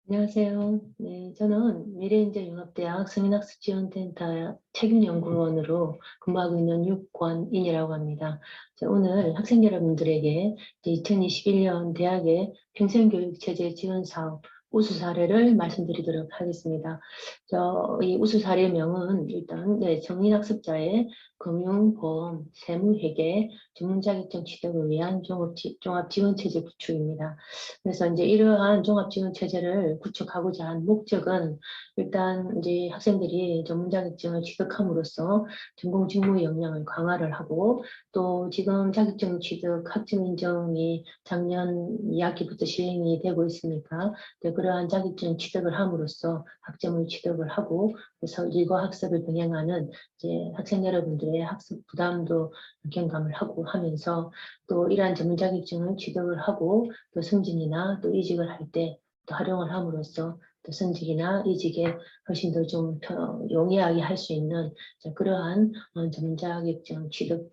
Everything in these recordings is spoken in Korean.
안녕하세요. 네, 저는 미래인재융합대학 성인학습지원센터 책임연구원으로 근무하고 있는 육권인이라고 합니다. 오늘 학생 여러분들에게 2021년 대학의 평생교육체제 지원사업 우수 사례를 말씀드리도록 하겠습니다. 이 우수 사례명은 일단 성인학습자의 금융보험, 세무회계, 전문자격증 취득을 위한 종합지원체제 구축입니다. 그래서 이제 이러한 종합지원체제를 구축하고자 한 목적은 일단 이제 학생들이 전문 자격증을 취득함으로써 전공 직무 역량을 강화를 하고 또 지금 자격증 취득 학점 인정이 작년 2학기부터 시행이 되고 있으니까 그러한 자격증 취득을 함으로써 학점을 취득을 하고 그래서 일과 학습을 병행하는 이제 학생 여러분들의 학습 부담도 경감을 하고 하면서 또 이러한 전문 자격증을 취득을 하고 또 승진이나 또 이직을 할 때 또 활용을 함으로써 또 승직이나 이직에 훨씬 더 좀 용이하게 할 수 있는 그러한 전문 자격증 취득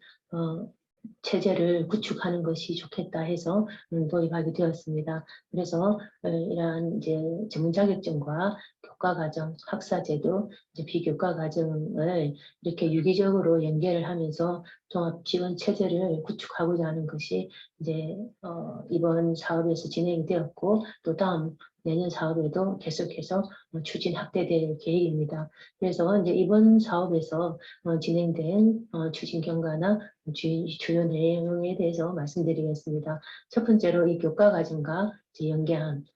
체제를 구축하는 것이 좋겠다 해서 도입하게 되었습니다. 그래서 이러한 이제 전문 자격증과 교과과정, 학사제도, 이제 비교과 과정을 이렇게 유기적으로 연계를 하면서 종합 지원 체제를 구축하고자 하는 것이 이제 이번 사업에서 진행이 되었고 또 다음 내년 사업에도 계속해서 추진 확대될 계획입니다. 그래서 이제 이번 사업에서 진행된 추진 경과나 주요 내용에 대해서 말씀드리겠습니다. 첫 번째로 이 교과과정과 연계한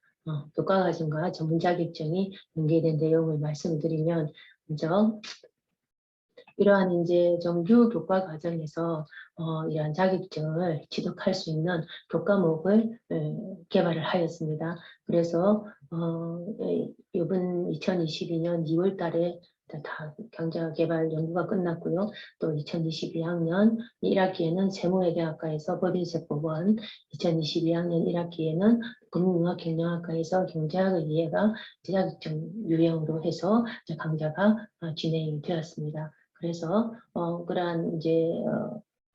교과과정과 전문 자격증이 연계된 내용을 말씀드리면 먼저 이러한 이제 정규 교과 과정에서 이러한 자격증을 취득할 수 있는 교과목을 개발을 하였습니다. 그래서 이번 2022년 2월 달에 다 경자 개발 연구가 끝났고요. 또 2022학년 1학기에는 세무회계학과에서 법인세법원, 2022학년 1학기에는 금융융합경영학과에서 경제학의 이해가 자격증 유형으로 해서 강좌가 진행이 되었습니다. 그래서 그러한 이제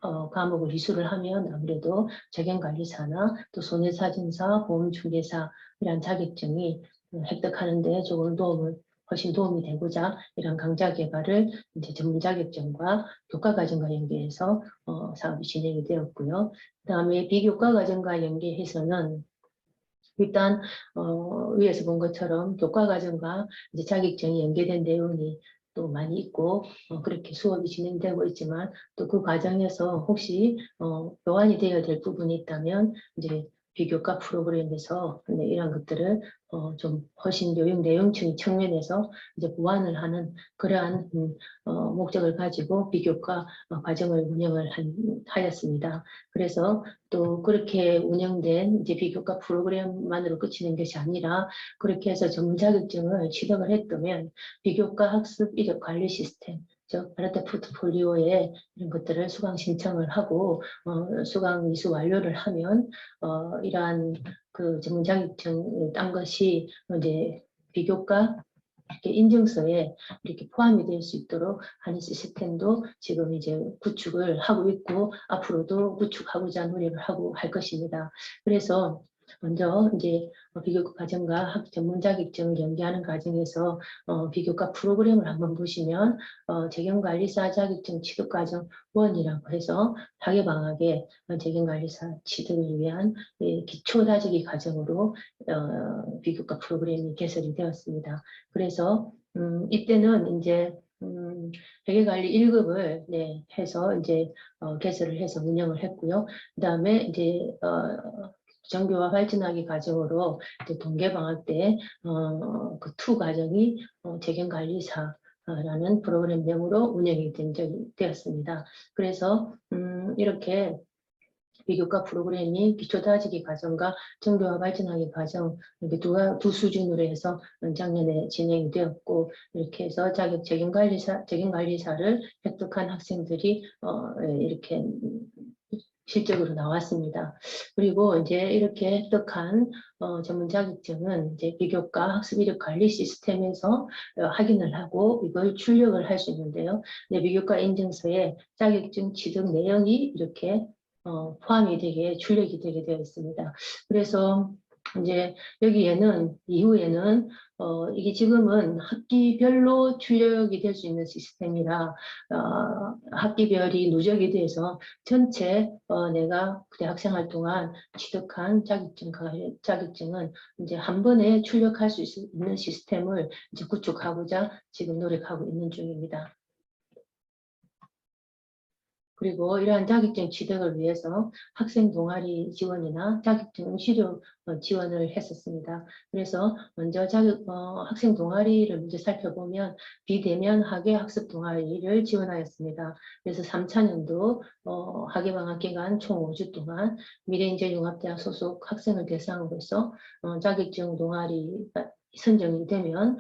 과목을 이수를 하면 아무래도 재경관리사나 또 손해사진사, 보험중개사 이런 자격증이 획득하는 데 조금 훨씬 도움이 되고자 이런 강좌 개발을 이제 전문 자격증과 교과 과정과 연계해서 사업이 진행이 되었고요. 그다음에 비교과 과정과 연계해서는 일단 위에서 본 것처럼 교과 과정과 이제 자격증이 연계된 내용이 또 많이 있고 그렇게 수업이 진행되고 있지만 또 그 과정에서 혹시 보완이 되어야 될 부분이 있다면 이제 비교과 프로그램에서 이런 것들을 좀 훨씬 요용 내용층 측면에서 이제 보완을 하는 그러한 목적을 가지고 비교과 과정을 운영을 하였습니다. 그래서 또 그렇게 운영된 이제 비교과 프로그램만으로 그치는 것이 아니라 그렇게 해서 전문 자격증을 취득을 했다면 비교과 학습 이력 관리 시스템 즉 바르타 포트폴리오에 이런 것들을 수강 신청을 하고 수강 이수 완료를 하면 이러한 그 전문 자격증을 딴 것이 이제 비교과 이렇게 인증서에 이렇게 포함이 될 수 있도록 하는 시스템도 지금 이제 구축을 하고 있고 앞으로도 구축하고자 노력을 하고 할 것입니다. 그래서 먼저 이제 비교과 과정과 전문 자격증을 연계하는 과정에서 비교과 프로그램을 한번 보시면 재경관리사 자격증 취득 과정 1이라고 해서 학예방학에 재경관리사 취득을 위한 기초 다지기 과정으로 비교과 프로그램이 개설이 되었습니다. 그래서 이때는 이제 회계관리 1급을 해서 이제 개설을 해서 운영을 했고요. 그다음에 이제 정교화 발전하기 과정으로 이제 동계방학 때 그 2 과정이 재경관리사라는 프로그램명으로 운영이 된 적이 되었습니다. 그래서 이렇게 비교과 프로그램이 기초 다지기 과정과 정교화 발전하기 과정 이렇게 두 수준으로 해서 작년에 진행이 되었고 이렇게 해서 재경관리사를 획득한 학생들이 이렇게 실적으로 나왔습니다. 그리고 이제 이렇게 획득한 전문 자격증은 이제 비교과 학습 이력 관리 시스템에서 확인을 하고 이걸 출력을 할 수 있는데요. 비교과 인증서에 자격증 취득 내용이 이렇게 포함이 되게 출력이 되게 되어 있습니다. 그래서 이제 여기에는 이후에는 이게 지금은 학기별로 출력이 될 수 있는 시스템이라 학기별이 누적이 돼서 전체 내가 대학생 활 동안 취득한 자격증은 이제 한 번에 출력할 수 있는 시스템을 이제 구축하고자 지금 노력하고 있는 중입니다. 그리고 이러한 자격증 취득을 위해서 학생 동아리 지원이나 자격증 시료 지원을 했었습니다. 그래서 먼저 학생 동아리를 먼저 살펴보면 비대면 학예 학습 동아리를 지원하였습니다. 그래서 3차년도 학예방학 기간 총 5주 동안 미래인재융합대학 소속 학생을 대상으로서 자격증 동아리가 선정이 되면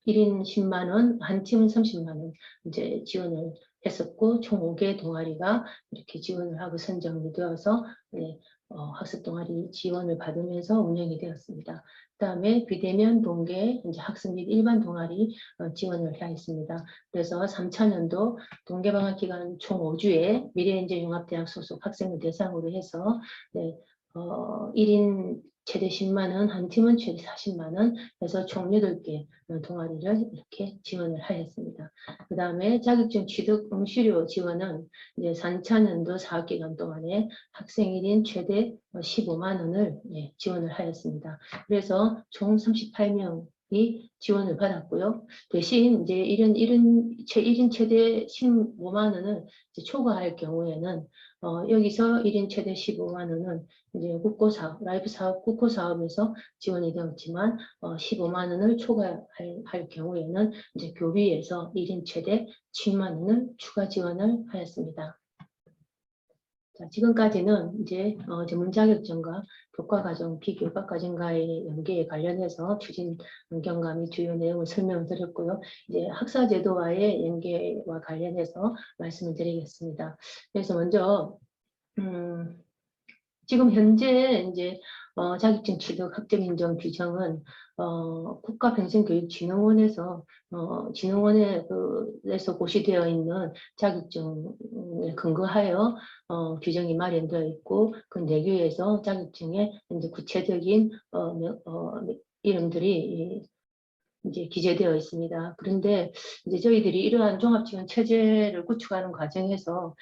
1인 10만 원, 한 팀은 30만 원 이제 지원을 했었고 총 5개 동아리가 이렇게 지원을 하고 선정이 되어서 네, 학습 동아리 지원을 받으면서 운영이 되었습니다. 그다음에 비대면 동계 이제 학습 및 일반 동아리 지원을 하였습니다. 그래서 3차년도 동계방학 기간 총 5주에 미래인재융합대학 소속 학생을 대상으로 해서 네, 1인 최대 10만 원, 한 팀은 최대 40만 원 해서 총 8개 동아리를 이렇게 지원을 하였습니다. 그 다음에 자격증 취득 응시료 지원은 이제 3차년도 4학기간 동안에 학생 1인 최대 15만 원을 지원을 하였습니다. 그래서 총 38명이 지원을 받았고요. 대신 이제 1인 최대 15만 원을 초과할 경우에는 여기서 1인 최대 15만 원은 이제 국고사업, 라이프 사업, 국고사업에서 지원이 되었지만 15만 원을 초과할 경우에는 이제 교비에서 1인 최대 7만 원을 추가 지원을 하였습니다. 자, 지금까지는 이제 전문 자격증과 교과과정, 비교과과정과의 연계에 관련해서 추진 경과 및 주요 내용을 설명드렸고요. 이제 학사제도와의 연계와 관련해서 말씀을 드리겠습니다. 그래서 먼저 지금 현재 이제 자격증 취득 학점 인정 규정은 국가평생교육진흥원에서 진흥원에서 고시되어 있는 자격증에 근거하여 규정이 마련되어 있고 그 내규에서 자격증의 이제 구체적인 이름들이 이제 기재되어 있습니다. 그런데 이제 저희들이 이러한 종합지원 체제를 구축하는 과정에서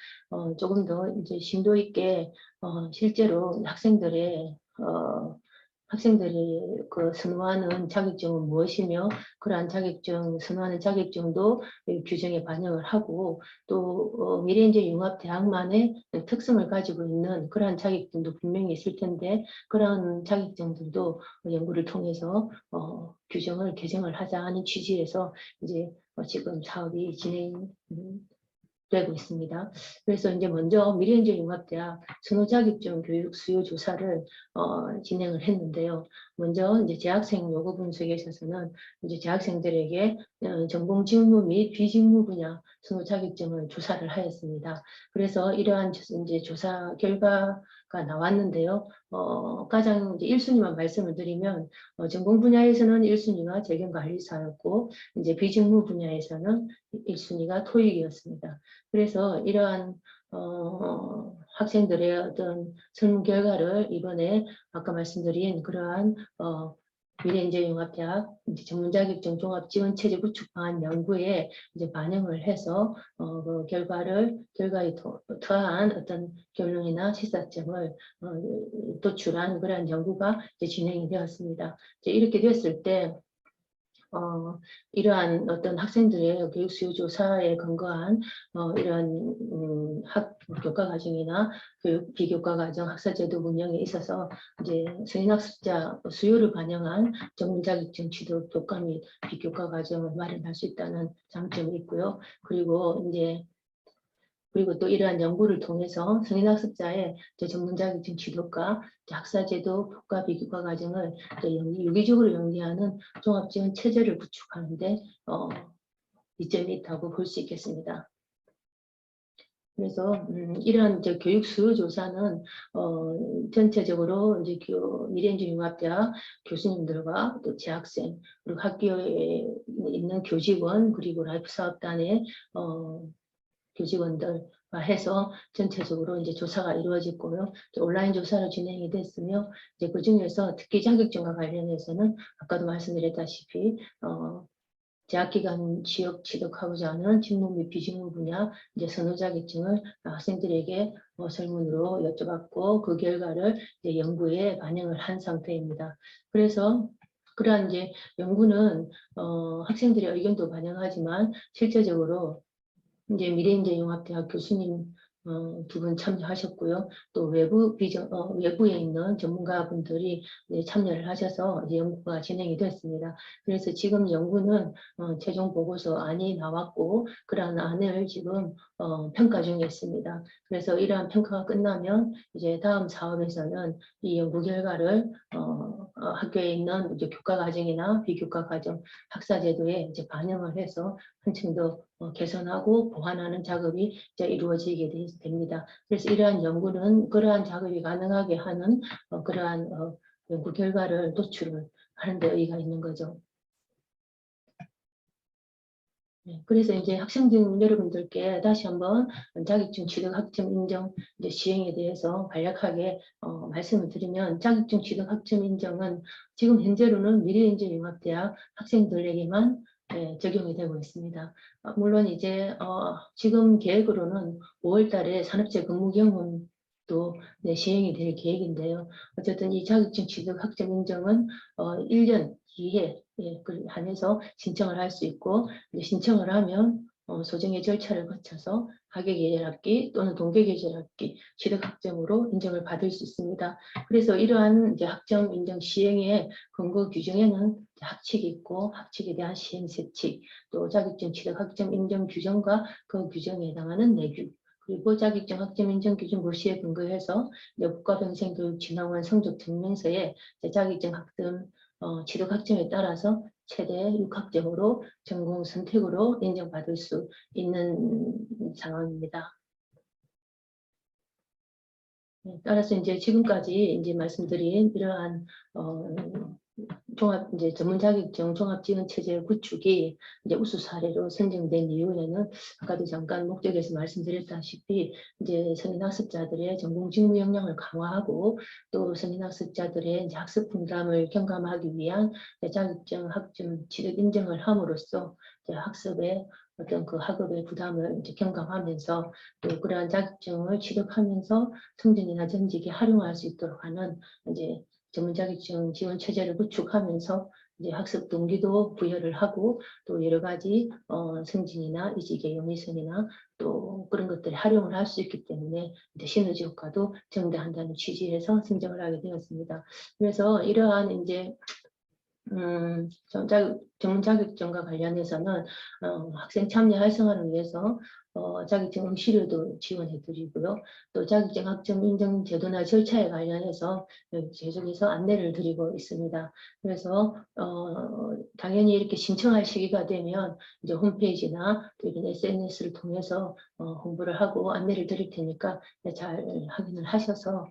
조금 더 이제 심도 있게 실제로 학생들이 그 선호하는 자격증은 무엇이며 그러한 자격증 선호하는 자격증도 규정에 반영을 하고 또 미래인재융합대학만의 특성을 가지고 있는 그러한 자격증도 분명히 있을 텐데 그러한 자격증들도 연구를 통해서 규정을 개정을 하자 하는 취지에서 이제 지금 사업이 진행되고 있습니다. 그래서 이제 먼저 미래인재융합대학 선호자격증 교육 수요 조사를 진행을 했는데요. 먼저 이제 재학생 요구 분석에 있어서는 이제 재학생들에게 전공 직무 및 비직무 분야 선호 자격증을 조사를 하였습니다. 그래서 이러한 이제 조사 결과가 나왔는데요. 가장 이제 1순위만 말씀을 드리면 전공 분야에서는 1순위가 재경관리사였고 이제 비직무 분야에서는 1순위가 토익이었습니다. 그래서 이러한 학생들의 어떤 설문 결과를 이번에 아까 말씀드린 그러한 미래인재융합대학 전문자격증 종합지원체제 구축 방안 연구에 이제 반영을 해서 그 결과에 더한 어떤 결론이나 시사점을 도출한 그러한 연구가 이제 진행이 되었습니다. 이제 이렇게 됐을 때 이러한 어떤 학생들의 교육 수요 조사에 근거한 이런 교과 과정이나 비교과 과정 학사제도 운영에 있어서 이제 성인학습자 수요를 반영한 전문 자격증 취득 교과 및 비교과 과정을 마련할 수 있다는 장점이 있고요. 그리고 또 이러한 연구를 통해서 성인학습자의 전문 자격증 취득과 학사제도 교과 비교과 과정을 유기적으로 연계하는 종합지원 체제를 구축하는데 이점이 있다고 볼 수 있겠습니다. 그래서 이러한 이제 교육 수요 조사는 전체적으로 이제 미래인재융합대학 교수님들과 또 재학생 그리고 학교에 있는 교직원 그리고 라이프 사업단의 교직원들 해서 전체적으로 이제 조사가 이루어졌고요. 온라인 조사로 진행이 됐으며, 이제 그 중에서 특기 자격증과 관련해서는 아까도 말씀드렸다시피 재학기간 취업 취득하고자 하는 직무 및 비직무 분야 이제 선호 자격증을 학생들에게 설문으로 여쭤봤고, 그 결과를 이제 연구에 반영을 한 상태입니다. 그래서 그러한 이제 연구는 학생들의 의견도 반영하지만 실제적으로 이제 미래인재융합대학 교수님 두 분 참여하셨고요. 또 외부에 있는 전문가분들이 참여를 하셔서 이제 연구가 진행이 됐습니다. 그래서 지금 연구는 최종 보고서 안이 나왔고, 그러한 안을 지금 평가 중에 있습니다. 그래서 이러한 평가가 끝나면 이제 다음 사업에서는 이 연구 결과를 학교에 있는 이제 교과 과정이나 비교과 과정 학사 제도에 이제 반영을 해서 한층 더 개선하고 보완하는 작업이 이제 이루어지게 됩니다. 그래서 이러한 연구는 그러한 작업이 가능하게 하는 그러한 연구 결과를 노출을 하는 데 의의가 있는 거죠. 네, 그래서 이제 학생들 여러분들께 다시 한번 자격증 취득 학점 인정 이제 시행에 대해서 간략하게 말씀을 드리면, 자격증 취득 학점 인정은 지금 현재로는 미래인재융합대학 학생들에게만 적용이 되고 있습니다. 물론 이제 지금 계획으로는 5월 달에 산업재 근무 경험도 시행이 될 계획인데요. 어쨌든 이 자격증 취득 학점 인정은 1년 뒤에 한해서 신청을 할 수 있고, 신청을 하면 소정의 절차를 거쳐서 학예계절학기 또는 동계계절학기 취득학점으로 인정을 받을 수 있습니다. 그래서 이러한 이제 학점 인정 시행의 근거 규정에는 학칙이 있고, 학칙에 대한 시행세칙, 또 자격증 취득 학점 인정 규정과 그 규정에 해당하는 내규, 그리고 자격증 학점 인정 기준 고시에 근거해서 국가평생교육진흥원 성적 증명서에 자격증 학점 취득 학점에 따라서 최대 6학점으로 전공 선택으로 인정받을 수 있는 상황입니다. 따라서 이제 지금까지 이제 말씀드린 이러한 종합 이제 전문 자격증 종합 지원 체제 구축이 이제 우수 사례로 선정된 이유에는 아까도 잠깐 목적에서 말씀드렸다시피 이제 성인 학습자들의 전공 직무 역량을 강화하고, 또 성인 학습자들의 이제 학습 분담을 경감하기 위한 자격증 학점 취득 인정을 함으로써 이제 학습의 어떤 그 학업의 부담을 이제 경감하면서, 또 그러한 자격증을 취득하면서 승진이나 전직에 활용할 수 있도록 하는 이제 전문 자격증 지원 체제를 구축하면서 이제 학습 동기도 부여를 하고, 또 여러 가지 승진이나 이직의 용이선이나 또 그런 것들을 활용을 할 수 있기 때문에 이제 시너지 효과도 증대한다는 취지에서 선정을 하게 되었습니다. 그래서 이러한 이제 전문 자격증과 관련해서는 학생 참여 활성화를 위해서 자격증 응시료도 지원해드리고요. 또 자격증 학점 인정 제도나 절차에 관련해서 계속해서 안내를 드리고 있습니다. 그래서 당연히 이렇게 신청할 시기가 되면 이제 홈페이지나 또 이런 SNS를 통해서 홍보를 하고 안내를 드릴 테니까 잘 확인을 하셔서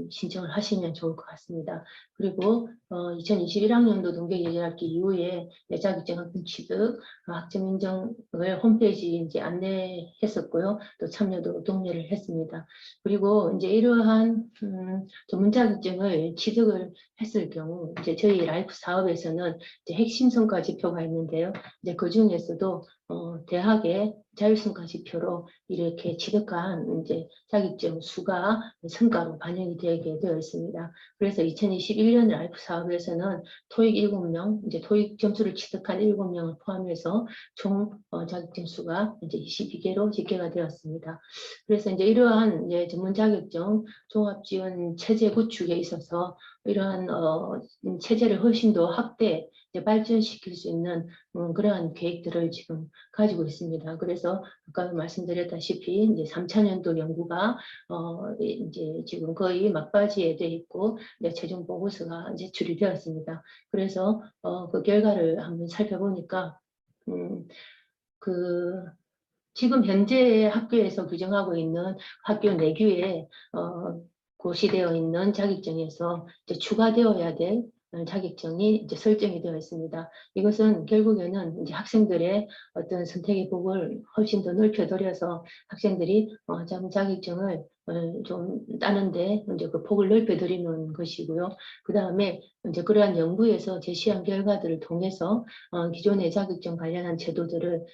신청을 하시면 좋을 것 같습니다. 그리고 2021학년도 동계예절학기 이후에 자격증 학점 취득 학점 인정을 홈페이지 이제 안내했었고요. 또 참여도 독려를 했습니다. 그리고 이제 이러한 전문 자격증을 취득을 했을 경우 이제 저희 라이프 사업에서는 이제 핵심 성과 지표가 있는데요. 이제 그 중에서도 대학의 자율성과 지표로 이렇게 취득한 이제 자격증 수가 성과로 반영이 되게 되어 있습니다. 그래서 2021년 라이프 사업에서는 토익 7명, 이제 토익 점수를 취득한 7명을 포함해서 총 자격증 수가 이제 22개로 집계가 되었습니다. 그래서 이제 이러한 이제 전문 자격증 종합 지원 체제 구축에 있어서 이러한 체제를 훨씬 더 확대, 발전시킬 수 있는 그러한 계획들을 지금 가지고 있습니다. 그래서 아까 말씀드렸다시피 이제 3차년도 연구가 이제 지금 거의 막바지에 돼 있고 최종 보고서가 제출이 되었습니다. 그래서 그 결과를 한번 살펴보니까 그 지금 현재 학교에서 규정하고 있는 학교 내규에 고시되어 있는 자격증에서 이제 추가되어야 될 자격증이 이제 설정이 되어 있습니다. 이것은 결국에는 이제 학생들의 어떤 선택의 폭을 훨씬 더 넓혀드려서 학생들이 자격증을 좀 따는데 이제 그 폭을 넓혀드리는 것이고요. 그 다음에 이제 그러한 연구에서 제시한 결과들을 통해서 기존의 자격증 관련한 제도들을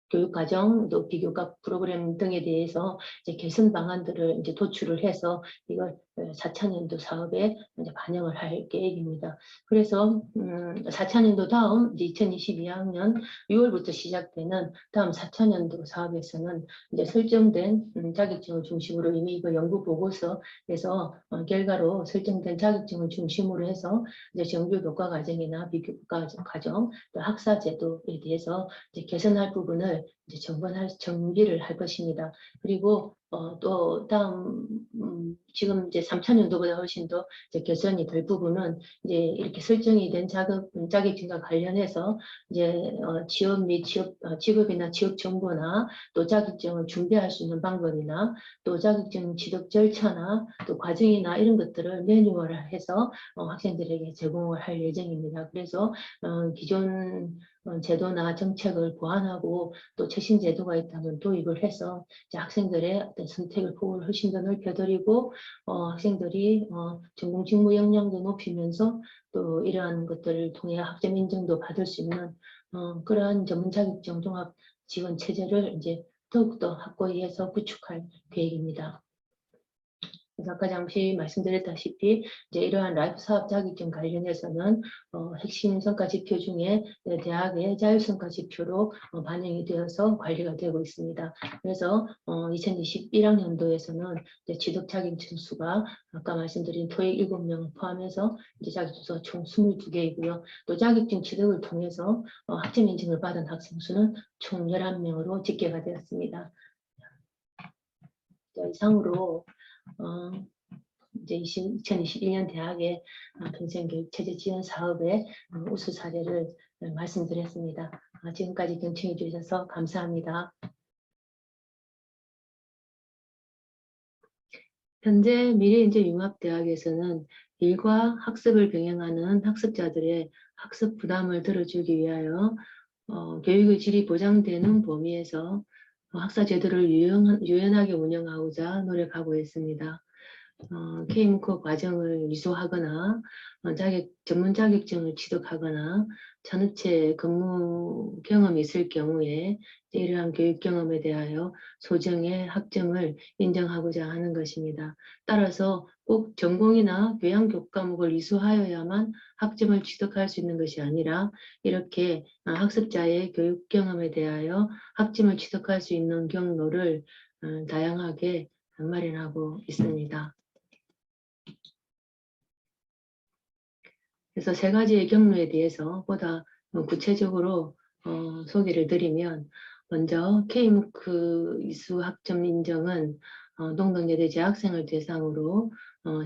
교육과정, 또 비교과 프로그램 등에 대해서 이제 개선 방안들을 이제 도출을 해서 이걸 4차년도 사업에 이제 반영을 할 계획입니다. 그래서 4차년도 다음 이제 2022학년 6월부터 시작되는 다음 4차년도 사업에서는 이제 설정된 자격증을 중심으로 이미 이거 연구 보고서에서 결과로 설정된 자격증을 중심으로 해서 이제 정규 교과 과정이나 비교과 과정, 또 학사 제도에 대해서 이제 개선할 부분을 이제 정비를 할 것입니다. 그리고 또 다음 지금 이제 3차년도보다 훨씬 더 이제 개선이 될 부분은 이제 이렇게 설정이 된 자격증과 관련해서 이제 취업 및 직업이나 취업 정보나 또 자격증을 준비할 수 있는 방법이나 또 자격증 취득 절차나 또 과정이나 이런 것들을 매뉴얼화해서 학생들에게 제공을 할 예정입니다. 그래서 기존 제도나 정책을 보완하고 또 최신 제도가 있다면 도입을 해서 이제 학생들의 어떤 선택의 폭을 훨씬 더 넓혀드리고 학생들이 전공 직무 역량도 높이면서 또 이러한 것들을 통해 학점 인정도 받을 수 있는 그러한 전문 자격증 종합 지원 체제를 이제 더욱더 확고히 해서 구축할 계획입니다. 그래서 아까 잠시 말씀드렸다시피 이제 이러한 라이프 사업 자격증 관련해서는 핵심 성과 지표 중에 대학의 자율성과 지표로 반영이 되어서 관리가 되고 있습니다. 그래서 2021학년도에서는 취득 자격증 수가 아까 말씀드린 토익 7명 포함해서 이제 자격증수가 총 22개이고요. 또 자격증 취득을 통해서 학점 인증을 받은 학생 수는 총 11명으로 집계가 되었습니다. 이상으로 이제 2021년 대학의 평생교육체제 지원 사업의 우수 사례를 말씀드렸습니다. 지금까지 경청해 주셔서 감사합니다. 현재 미래인재융합대학에서는 일과 학습을 병행하는 학습자들의 학습 부담을 들어주기 위하여 교육의 질이 보장되는 범위에서 학사 제도를 유연하게 운영하고자 노력하고 있습니다. K문과 과정을 이수하거나 전문 자격증을 취득하거나 전업체 근무 경험이 있을 경우에 이러한 교육 경험에 대하여 소정의 학점을 인정하고자 하는 것입니다. 따라서 꼭 전공이나 교양 교과목을 이수하여야만 학점을 취득할 수 있는 것이 아니라 이렇게 학습자의 교육 경험에 대하여 학점을 취득할 수 있는 경로를 다양하게 마련하고 있습니다. 그래서 세 가지의 경로에 대해서 보다 구체적으로 소개를 드리면 먼저 K무크 이수 학점 인정은 동덕여대 재학생을 대상으로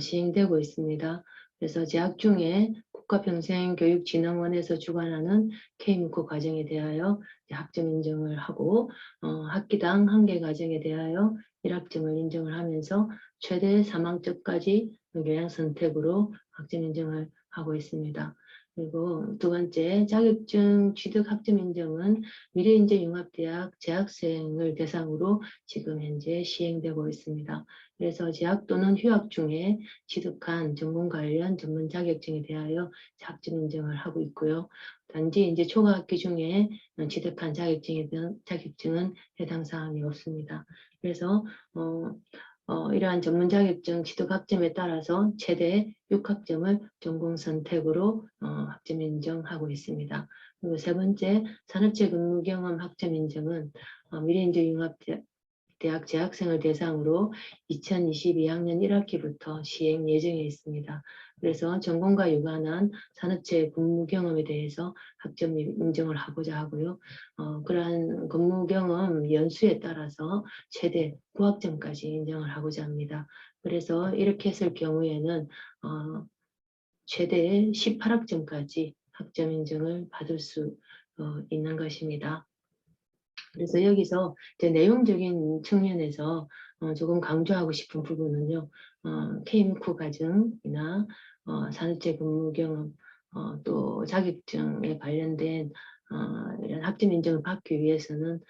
시행되고 있습니다. 그래서 재학 중에 국가평생교육진흥원에서 주관하는 K무크 과정에 대하여 학점 인정을 하고 학기당 1개 과정에 대하여 1학점을 인정을 하면서 최대 3학점까지 교양 선택으로 학점 인정을 하고 있습니다. 그리고 두 번째, 자격증 취득 학점 인정은 미래인재융합대학 재학생을 대상으로 지금 현재 시행되고 있습니다. 그래서 재학 또는 휴학 중에 취득한 전공 관련 전문 자격증에 대하여 학점 인정을 하고 있고요. 단지 이제 초과학기 중에 취득한 자격증은 해당 사항이 없습니다. 그래서 이러한 전문 자격증 취득 학점에 따라서 최대 6학점을 전공 선택으로 학점 인정하고 있습니다. 그리고 세 번째, 산업체 근무 경험 학점 인정은 미래인재융합대학 재학생을 대상으로 2022학년 1학기부터 시행 예정에 있습니다. 그래서 전공과 유관한 산업체 근무 경험에 대해서 학점 인정을 하고자 하고요. 그러한 근무 경험 연수에 따라서 최대 9학점까지 인정을 하고자 합니다. 그래서 이렇게 했을 경우에는 최대 18학점까지 학점 인정을 받을 수 있는 것입니다. 그래서 여기서 이제 내용적인 측면에서 조금 강조하고 싶은 부분은요. K무크 과정이나 산업체 근무 경험, 또 자격증에 관련된 이런 학점 인정을 받기 위해서는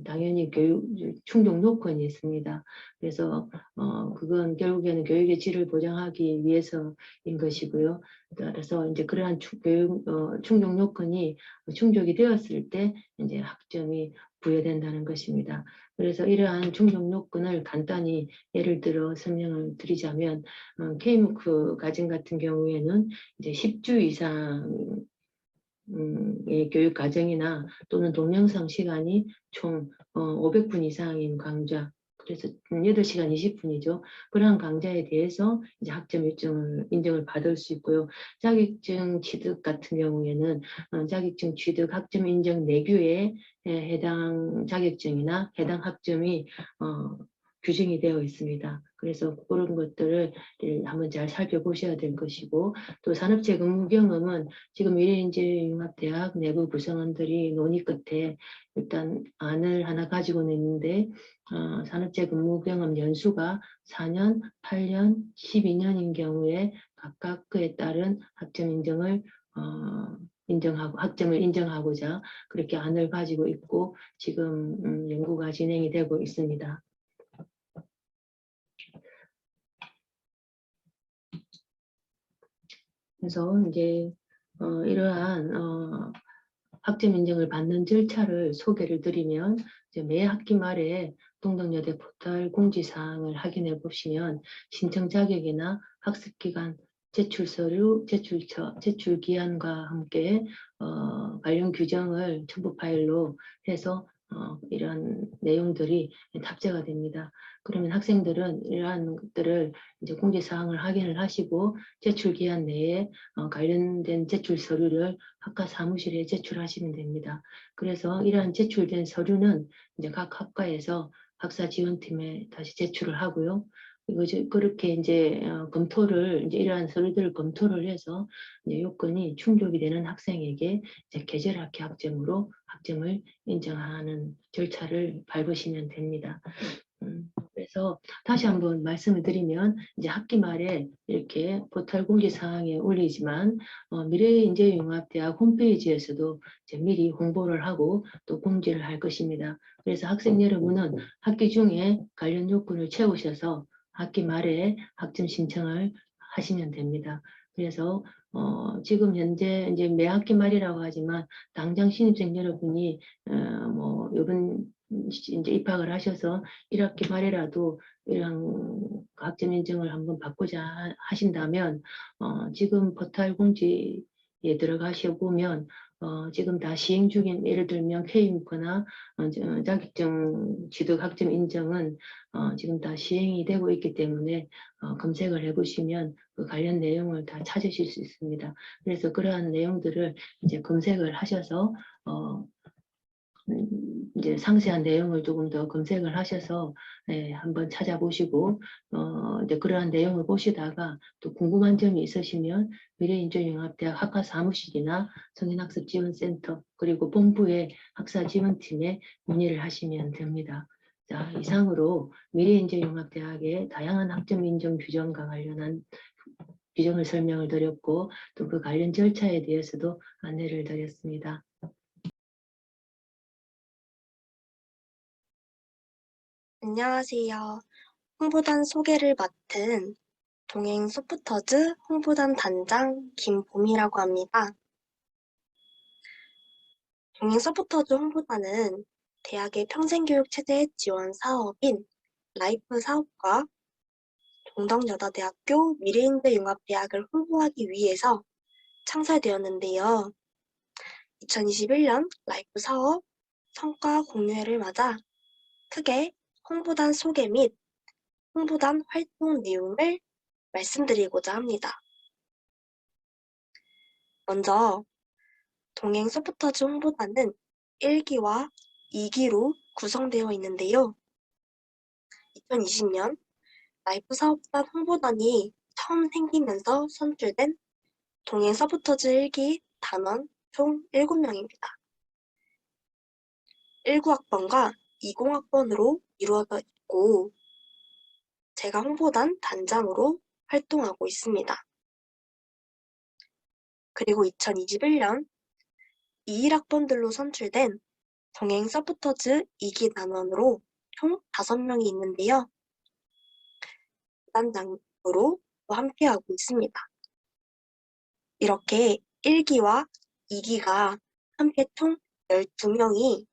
당연히 교육 충족 요건이 있습니다. 그래서 그건 결국에는 교육의 질을 보장하기 위해서인 것이고요. 따라서 이제 그러한 교육 충족 요건이 충족이 되었을 때 이제 학점이 부여된다는 것입니다. 그래서 이러한 충족 요건을 간단히 예를 들어 설명을 드리자면 K무크 과정 같은 경우에는 이제 10주 이상 교육 과정이나 또는 동영상 시간이 총 500분 이상인 강좌, 그래서 8시간 20분이죠. 그러한 강좌에 대해서 이제 학점 인정을 받을 수 있고요. 자격증 취득 같은 경우에는 자격증 취득 학점 인정 내규에 해당 자격증이나 해당 학점이 규정이 되어 있습니다. 그래서 그런 것들을 한번 잘 살펴보셔야 될 것이고, 또 산업체 근무 경험은 지금 미래인재융합대학 내부 구성원들이 논의 끝에 일단 안을 하나 가지고 있는데 산업체 근무 경험 연수가 4년, 8년, 12년인 경우에 각각 그에 따른 학점 인정을 학점을 인정하고자 그렇게 안을 가지고 있고 지금 연구가 진행이 되고 있습니다. 그래서 이제 이러한 학점 인정을 받는 절차를 소개를 드리면 이제 매 학기 말에 동덕여대 포털 공지사항을 확인해 보시면 신청 자격이나 학습기간, 제출 서류, 제출 기한과 함께 관련 규정을 첨부 파일로 해서 이런 내용들이 탑재가 됩니다. 그러면 학생들은 이러한 것들을 이제 공지사항을 확인을 하시고 제출 기한 내에 관련된 제출 서류를 학과 사무실에 제출하시면 됩니다. 그래서 이러한 제출된 서류는 이제 각 학과에서 학사 지원팀에 다시 제출을 하고요. 그렇게 이제 검토를 이제 이러한 서류들을 검토를 해서 이제 요건이 충족이 되는 학생에게 이제 계절학기 학점으로 학점을 인정하는 절차를 밟으시면 됩니다. 그래서 다시 한번 말씀을 드리면 이제 학기 말에 이렇게 포털 공지사항에 올리지만 미래인재융합대학 홈페이지에서도 이제 미리 홍보를 하고 또 공지를 할 것입니다. 그래서 학생 여러분은 학기 중에 관련 요건을 채우셔서 학기 말에 학점 신청을 하시면 됩니다. 그래서 지금 현재 이제 매 학기 말이라고 하지만 당장 신입생 여러분이 뭐 이번 이제 입학을 하셔서 1학기 말이라도 이런 학점 인증을 한번 받고자 하신다면 지금 포털 공지에 들어가셔 보면 지금 다 시행 중인 예를 들면 K무크나 자격증 취득 학점 인정은 지금 다 시행이 되고 있기 때문에 검색을 해보시면 그 관련 내용을 다 찾으실 수 있습니다. 그래서 그러한 내용들을 이제 검색을 하셔서 이제 상세한 내용을 조금 더 검색을 하셔서 한번 찾아보시고 이제 그러한 내용을 보시다가 또 궁금한 점이 있으시면 미래인재융합대학 학과 사무실이나 성인학습지원센터 그리고 본부의 학사 지원팀에 문의를 하시면 됩니다. 자, 이상으로 미래인재융합대학의 다양한 학점 인정 규정과 관련한 규정을 설명을 드렸고 또 그 관련 절차에 대해서도 안내를 드렸습니다. 안녕하세요. 홍보단 소개를 맡은 동행 소프터즈 홍보단 단장 김봄이라고 합니다. 동행 소프터즈 홍보단은 대학의 평생교육 체제 지원 사업인 라이프 사업과 동덕여자대학교 미래인재융합대학을 홍보하기 위해서 창설되었는데요. 2021년 라이프 사업 성과 공유회를 맞아 크게 홍보단 소개 및 홍보단 활동 내용을 말씀드리고자 합니다. 먼저 동행 소프터즈 홍보단은 1기와 2기로 구성되어 있는데요. 2020년 라이프 사업단 홍보단이 처음 생기면서 선출된 동행 소프터즈 1기 단원 총 7명입니다. 19학번과 20학번으로 이루어져 있고 제가 홍보단 단장으로 활동하고 있습니다. 그리고 2021년 21학번들로 선출된 동행 서포터즈 2기 단원으로 총 5명이 있는데요. 단장으로 함께하고 있습니다. 이렇게 1기와 2기가 함께 총 12명이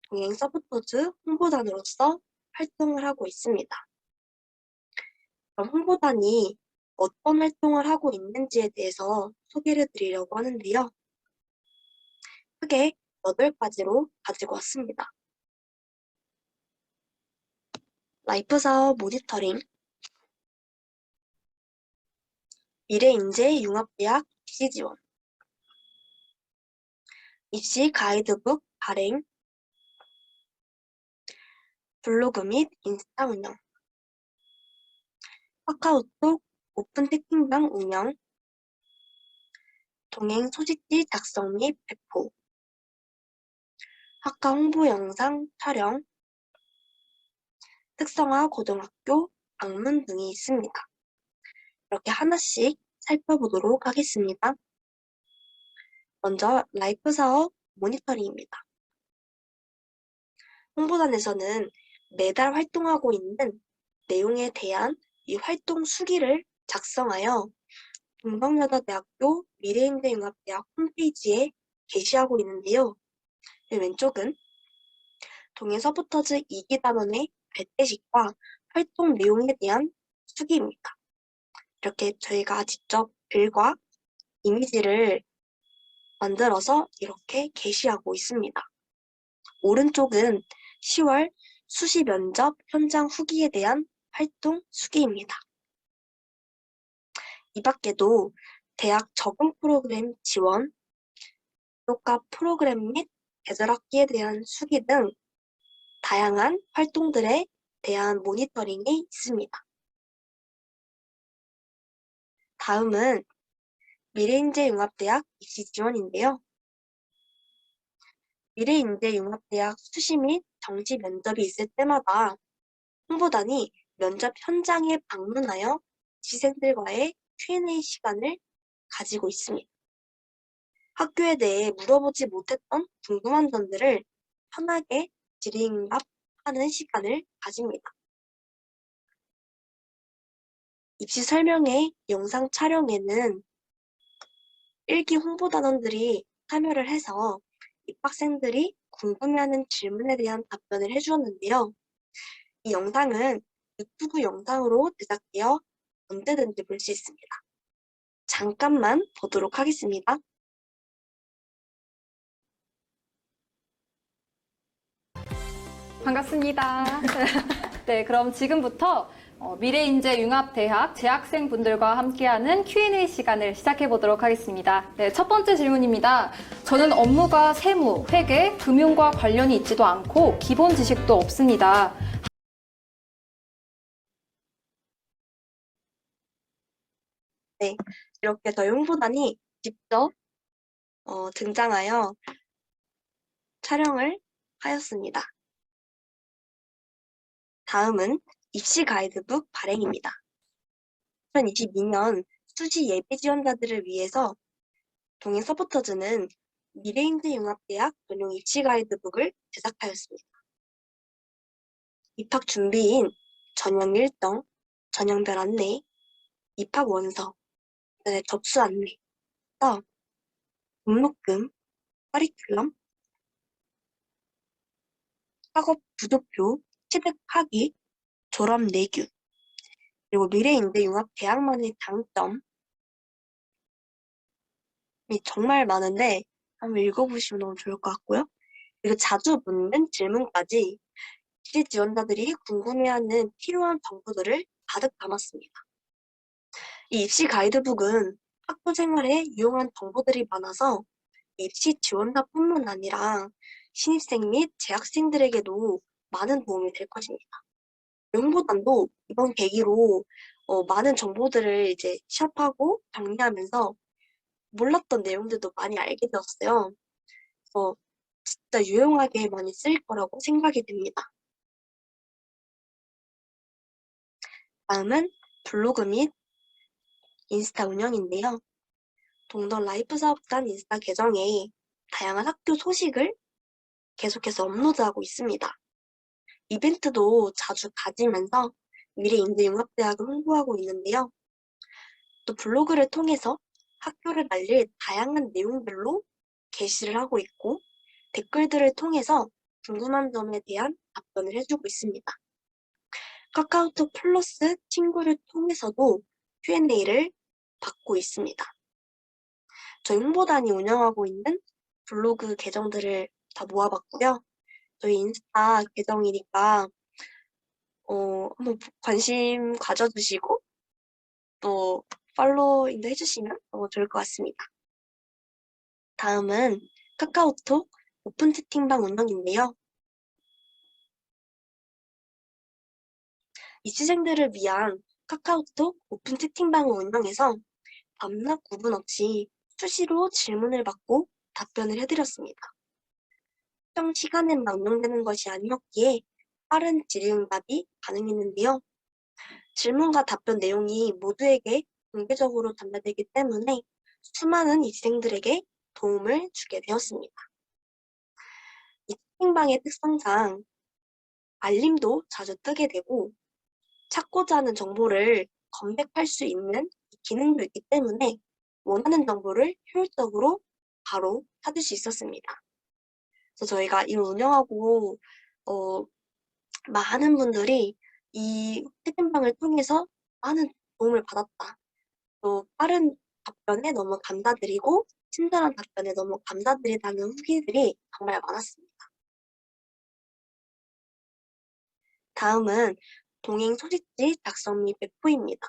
동행 서포터즈 홍보단으로서 활동을 하고 있습니다. 그럼 홍보단이 어떤 활동을 하고 있는지에 대해서 소개를 드리려고 하는데요. 크게 8가지로 가지고 왔습니다. 라이프 사업 모니터링, 미래인재융합대학 입시 지원, 입시 가이드북 발행, 블로그 및 인스타 운영, 카카오톡 오픈 채팅방 운영, 동행 소식지 작성 및 배포, 학과 홍보 영상 촬영, 특성화 고등학교 방문 등이 있습니다. 이렇게 하나씩 살펴보도록 하겠습니다. 먼저 라이프 사업 모니터링입니다. 홍보단에서는 매달 활동하고 있는 내용에 대한 이 활동 수기를 작성하여 동덕여자대학교 미래인재융합대학 홈페이지에 게시하고 있는데요. 왼쪽은 동해 서포터즈 2기 단원의 발대식과 활동 내용에 대한 수기입니다. 이렇게 저희가 직접 글과 이미지를 만들어서 이렇게 게시하고 있습니다. 오른쪽은 10월 수시 면접 현장 후기에 대한 활동 수기입니다. 이 밖에도 대학 적응 프로그램 지원, 교과 프로그램 및 계절학기에 대한 수기 등 다양한 활동들에 대한 모니터링이 있습니다. 다음은 미래인재융합대학 입시 지원인데요. 미래인재융합대학 수시 및 정시 면접이 있을 때마다 홍보단이 면접 현장에 방문하여 지생들과의 Q&A 시간을 가지고 있습니다. 학교에 대해 물어보지 못했던 궁금한 점들을 편하게 질의응답하는 시간을 가집니다. 입시 설명회 영상 촬영에는 1기 홍보단원들이 참여를 해서 입학생들이 궁금해하는 질문에 대한 답변을 해주었는데요. 이 영상은 유튜브 영상으로 제작되어 언제든지 볼 수 있습니다. 잠깐만 보도록 하겠습니다. 반갑습니다. 네, 그럼 지금부터 미래인재융합대학 재학생분들과 함께하는 Q&A 시간을 시작해 보도록 하겠습니다. 네, 첫 번째 질문입니다. 저는 업무가 세무, 회계, 금융과 관련이 있지도 않고 기본 지식도 없습니다. 네, 이렇게 저희 홍보단이 직접 등장하여 촬영을 하였습니다. 다음은 입시 가이드북 발행입니다. 2022년 수시 예비 지원자들을 위해서 동행 서포터즈는 미래인재융합대학 전용 입시 가이드북을 제작하였습니다. 입학 준비인 전형 일정, 전형별 안내, 입학 원서, 접수 안내, 등록금, 커리큘럼, 학업 부도표, 취득 학위, 졸업 내규, 그리고 미래인재융합 대학만의 장점이 정말 많은데 한번 읽어보시면 너무 좋을 것 같고요. 그리고 자주 묻는 질문까지 입시 지원자들이 궁금해하는 필요한 정보들을 가득 담았습니다. 이 입시 가이드북은 학교 생활에 유용한 정보들이 많아서 입시 지원자뿐만 아니라 신입생 및 재학생들에게도 많은 도움이 될 것입니다. 홍보단도 이번 계기로 많은 정보들을 이제 취합하고 정리하면서 몰랐던 내용들도 많이 알게 되었어요. 그래서 진짜 유용하게 많이 쓰일 거라고 생각이 듭니다. 다음은 블로그 및 인스타 운영인데요. 동덕 라이프 사업단 인스타 계정에 다양한 학교 소식을 계속해서 업로드하고 있습니다. 이벤트도 자주 가지면서 미래인재융합대학을 홍보하고 있는데요. 또 블로그를 통해서 학교를 알릴 다양한 내용들로 게시를 하고 있고 댓글들을 통해서 궁금한 점에 대한 답변을 해주고 있습니다. 카카오톡 플러스 친구를 통해서도 Q&A를 받고 있습니다. 저희 홍보단이 운영하고 있는 블로그 계정들을 다 모아봤고요. 저희 인스타 계정이니까 한번 관심 가져주시고 또 팔로우인도 해주시면 너무 좋을 것 같습니다. 다음은 카카오톡 오픈 채팅방 운영인데요. 입시생들을 위한 카카오톡 오픈 채팅방을 운영해서 밤낮 구분 없이 수시로 질문을 받고 답변을 해드렸습니다. 특정 시간에만 운영되는 것이 아니었기에 빠른 질의응답이 가능했는데요. 질문과 답변 내용이 모두에게 공개적으로 전달되기 때문에 수많은 입시생들에게 도움을 주게 되었습니다. 이 채팅방의 특성상 알림도 자주 뜨게 되고 찾고자 하는 정보를 검색할 수 있는 기능도 있기 때문에 원하는 정보를 효율적으로 바로 찾을 수 있었습니다. 그래서 저희가 이걸 운영하고 많은 분들이 이 채팅방을 통해서 많은 도움을 받았다. 또 빠른 답변에 너무 감사드리고 친절한 답변에 너무 감사드리다는 후기들이 정말 많았습니다. 다음은 동행 소식지 작성 및 배포입니다.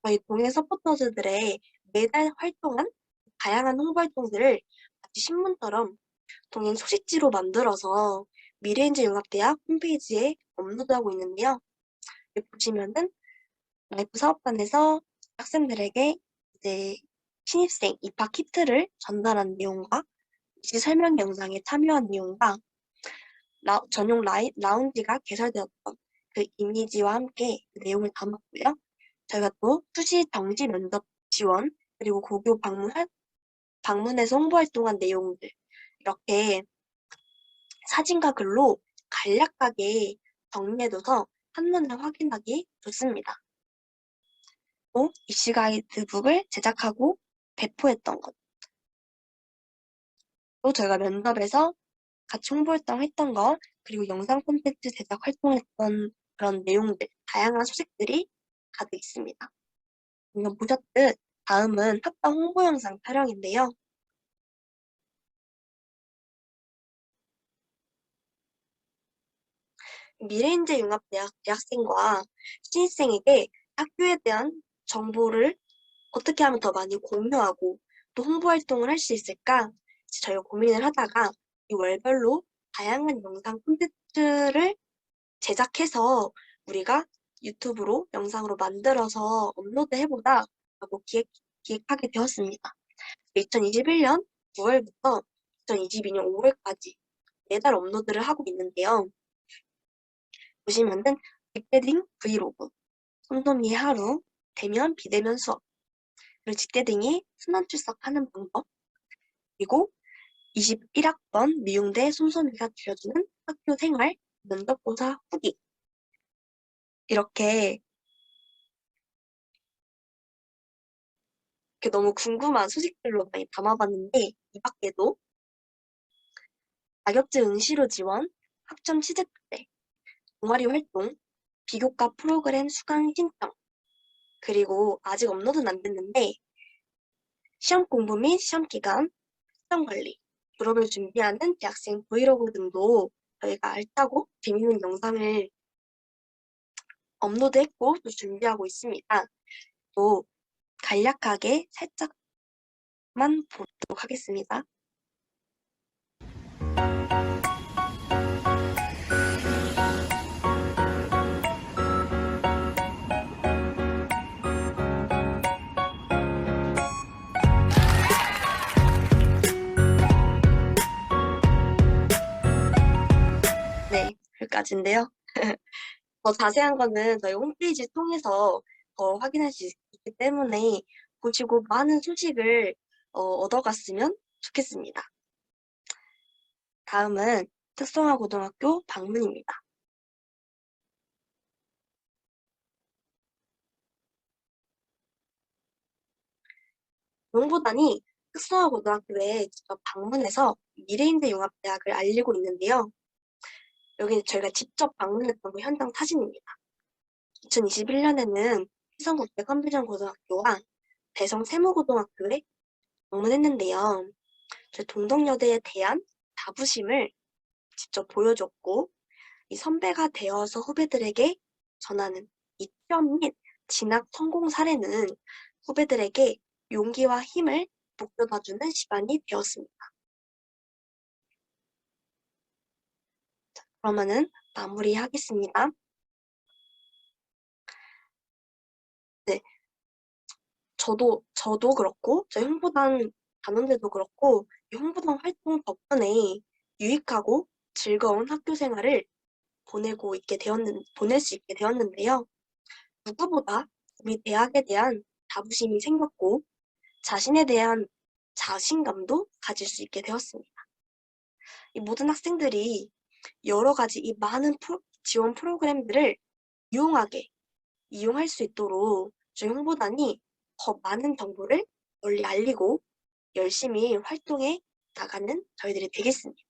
저희 동행 서포터즈들의 매달 활동한 다양한 홍보 활동들을 마치 신문처럼 동행 소식지로 만들어서 미래인재융합대학 홈페이지에 업로드하고 있는데요. 여기 보시면은 라이프 사업단에서 학생들에게 이제 신입생 입학 키트를 전달한 내용과 입시 설명 영상에 참여한 내용과 전용 라운지가 개설되었던 그 이미지와 함께 그 내용을 담았고요. 저희가 또 수시 정시 면접 지원 그리고 고교 방문해서 홍보 활동한 내용들 이렇게 사진과 글로 간략하게 정리해둬서 한눈에 확인하기 좋습니다. 또 입시 가이드북을 제작하고 배포했던 것. 또 저희가 면접에서 같이 홍보 활동했던 것, 그리고 영상 콘텐츠 제작 활동했던 그런 내용들, 다양한 소식들이 가득 있습니다. 방금 보셨듯 다음은 학과 홍보 영상 촬영인데요. 미래인재융합대학 대학생과 신입생에게 학교에 대한 정보를 어떻게 하면 더 많이 공유하고 또 홍보 활동을 할 수 있을까 저희가 고민을 하다가 이 월별로 다양한 영상 콘텐츠를 제작해서 우리가 유튜브로 영상으로 만들어서 업로드해보자 라고 기획하게 되었습니다. 2021년 9월부터 2022년 5월까지 매달 업로드를 하고 있는데요. 보시면은 직대딩 브이로그, 솜솜이의 하루, 대면 비대면 수업, 그리고 직대딩이 순환 출석하는 방법, 그리고 21학번 미용대 솜솜이가 들려주는 학교 생활, 면접고사 후기 이렇게 너무 궁금한 소식들로 많이 담아봤는데 이 밖에도 자격증 응시로 지원, 학점 취득대, 동아리 활동, 비교과 프로그램 수강 신청 그리고 아직 업로드는 안 됐는데 시험 공부 및 시험 기간, 시험 관리, 졸업을 준비하는 대학생 브이로그 등도 저희가 알차고 재밌는 영상을 업로드했고 또 준비하고 있습니다. 또 간략하게 살짝만 보도록 하겠습니다. 네, 여기까지인데요. 더 자세한 거는 저희 홈페이지 통해서 더 확인할 수 있기 때문에 보시고 많은 소식을 얻어갔으면 좋겠습니다. 다음은 특성화고등학교 방문입니다. 농보단이 특성화고등학교에 직접 방문해서 미래인재융합대학을 알리고 있는데요. 여기는 저희가 직접 방문했던 그 현장 사진입니다. 2021년에는 희성국제 컨비전고등학교와 대성 세무고등학교에 방문했는데요. 저희 동덕여대에 대한 자부심을 직접 보여줬고 이 선배가 되어서 후배들에게 전하는 이 취업 및 진학 성공 사례는 후배들에게 용기와 힘을 북돋아주는 시간이 되었습니다. 그러면은 마무리하겠습니다. 네, 저도 그렇고 저희 홍보단 단원들도 그렇고 이 홍보단 활동 덕분에 유익하고 즐거운 학교 생활을 보낼 수 있게 되었는데요. 누구보다 우리 대학에 대한 자부심이 생겼고 자신에 대한 자신감도 가질 수 있게 되었습니다. 이 모든 학생들이 여러 가지 이 많은 지원 프로그램들을 이용할 수 있도록 저희 홍보단이 더 많은 정보를 널리 알리고 열심히 활동해 나가는 저희들이 되겠습니다.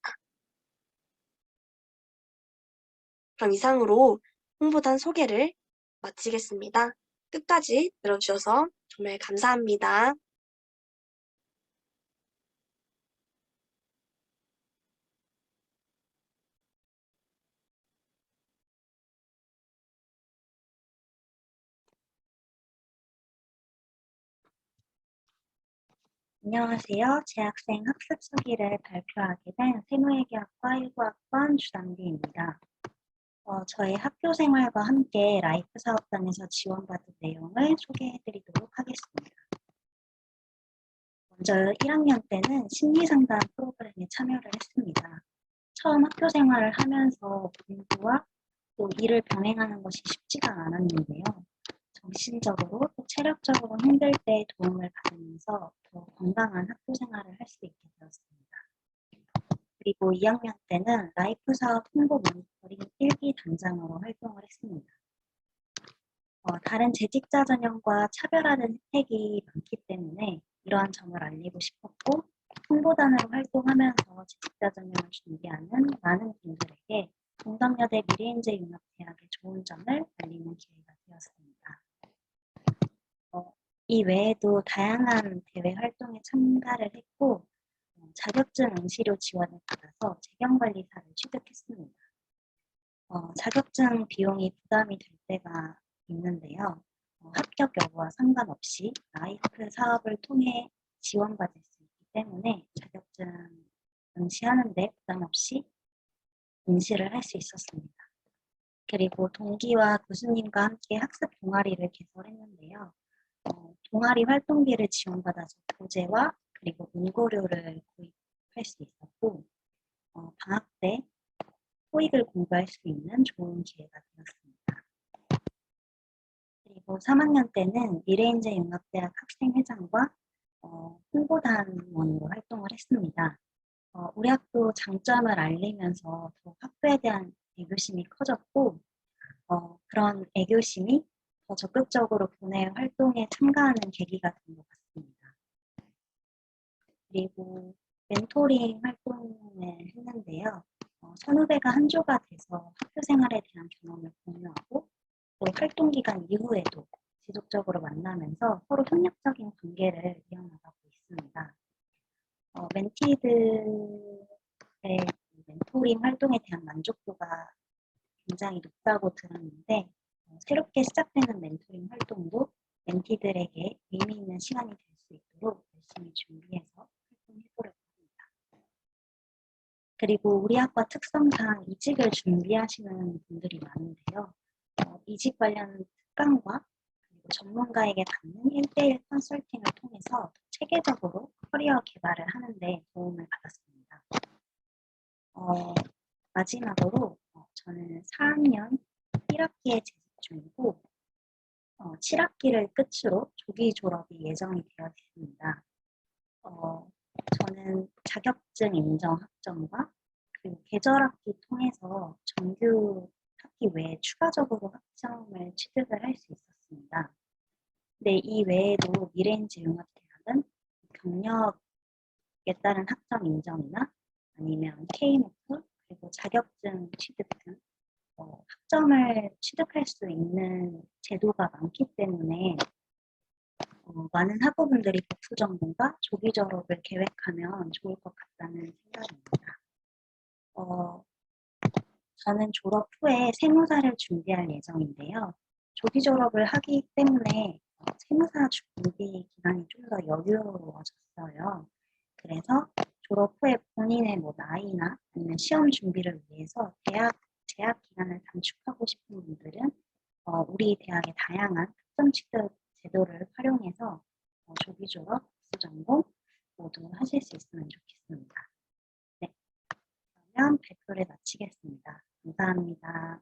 그럼 이상으로 홍보단 소개를 마치겠습니다. 끝까지 들어주셔서 정말 감사합니다. 안녕하세요. 재학생 학습 수기를 발표하게 된 세무회계학과 19학번 주담비입니다. 저희 학교 생활과 함께 라이프 사업단에서 지원받은 내용을 소개해드리도록 하겠습니다. 먼저 1학년 때는 심리상담 프로그램에 참여를 했습니다. 처음 학교 생활을 하면서 공부와 또 일을 병행하는 것이 쉽지가 않았는데요. 정신적으로 또 체력적으로 힘들 때 도움을 받으면서 더 건강한 학교 생활을 할 수 있게 되었습니다. 그리고 2학년 때는 라이프 사업 홍보 모니터링 1기 단장으로 활동을 했습니다. 다른 재직자 전형과 차별화된 혜택이 많기 때문에 이러한 점을 알리고 싶었고 홍보단으로 활동하면서 재직자 전형을 준비하는 많은 분들에게 동덕여대 미래인재융합대학의 좋은 점을 알리는 기회가 되었습니다. 이 외에도 다양한 대외 활동에 참가를 했고 자격증 응시료 지원을 받아서 재경관리사를 취득했습니다. 자격증 비용이 부담이 될 때가 있는데요. 합격 여부와 상관없이 라이프 사업을 통해 지원받을 수 있기 때문에 자격증 응시하는데 부담 없이 응시를 할 수 있었습니다. 그리고 동기와 교수님과 함께 학습 동아리를 개설했는데요. 동아리 활동비를 지원받아서 교재와 그리고 문고료를 구입할 수 있었고 방학 때 토익을 공부할 수 있는 좋은 기회가 되었습니다. 그리고 3학년 때는 미래인재융합대학 학생회장과 홍보단원으로 활동을 했습니다. 우리 학교 장점을 알리면서 더 학교에 대한 애교심이 커졌고 그런 애교심이 더 적극적으로 교내 활동에 참가하는 계기가 된 것 같습니다. 그리고 멘토링 활동을 했는데요. 선후배가 한 조가 돼서 학교 생활에 대한 경험을 공유하고 또 활동 기간 이후에도 지속적으로 만나면서 서로 협력적인 관계를 이어나가고 있습니다. 멘티들의 멘토링 활동에 대한 만족도가 굉장히 높다고 들었는데 새롭게 시작되는 멘토링 활동도 멘티들에게 의미 있는 시간이 될 수 있도록 열심히 준비해서 활동해보려고 합니다. 그리고 우리 학과 특성상 이직을 준비하시는 분들이 많은데요. 이직 관련 특강과 그리고 전문가에게 받는 1대1 컨설팅을 통해서 체계적으로 커리어 개발을 하는 데 도움을 받았습니다. 마지막으로 저는 4학년 1학기 2학기에 재직 중이고 7학기를 끝으로 조기 졸업이 예정이 되어 있습니다. 저는 자격증 인정 학점과 그리고 계절학기 통해서 정규 학기 외에 추가적으로 학점을 취득을 할 수 있었습니다. 근데 이 외에도 미래인지융합대학은 경력에 따른 학점 인정이나 아니면 K목표 그리고 자격증 취득 등 학점을 취득할 수 있는 제도가 많기 때문에 많은 학우분들이 복수 전공과 조기 졸업을 계획하면 좋을 것 같다는 생각입니다. 저는 졸업 후에 세무사를 준비할 예정인데요. 조기 졸업을 하기 때문에 세무사 준비 기간이 좀 더 여유로워졌어요. 그래서 졸업 후에 본인의 나이나 아니면 시험 준비를 위해서 재학 기간을 단축하고 싶은 분들은 우리 대학의 다양한 학점 취득 제도를 활용해서 조기 졸업, 복수 전공 모두 하실 수 있으면 좋겠습니다. 네, 그러면 발표를 마치겠습니다. 감사합니다.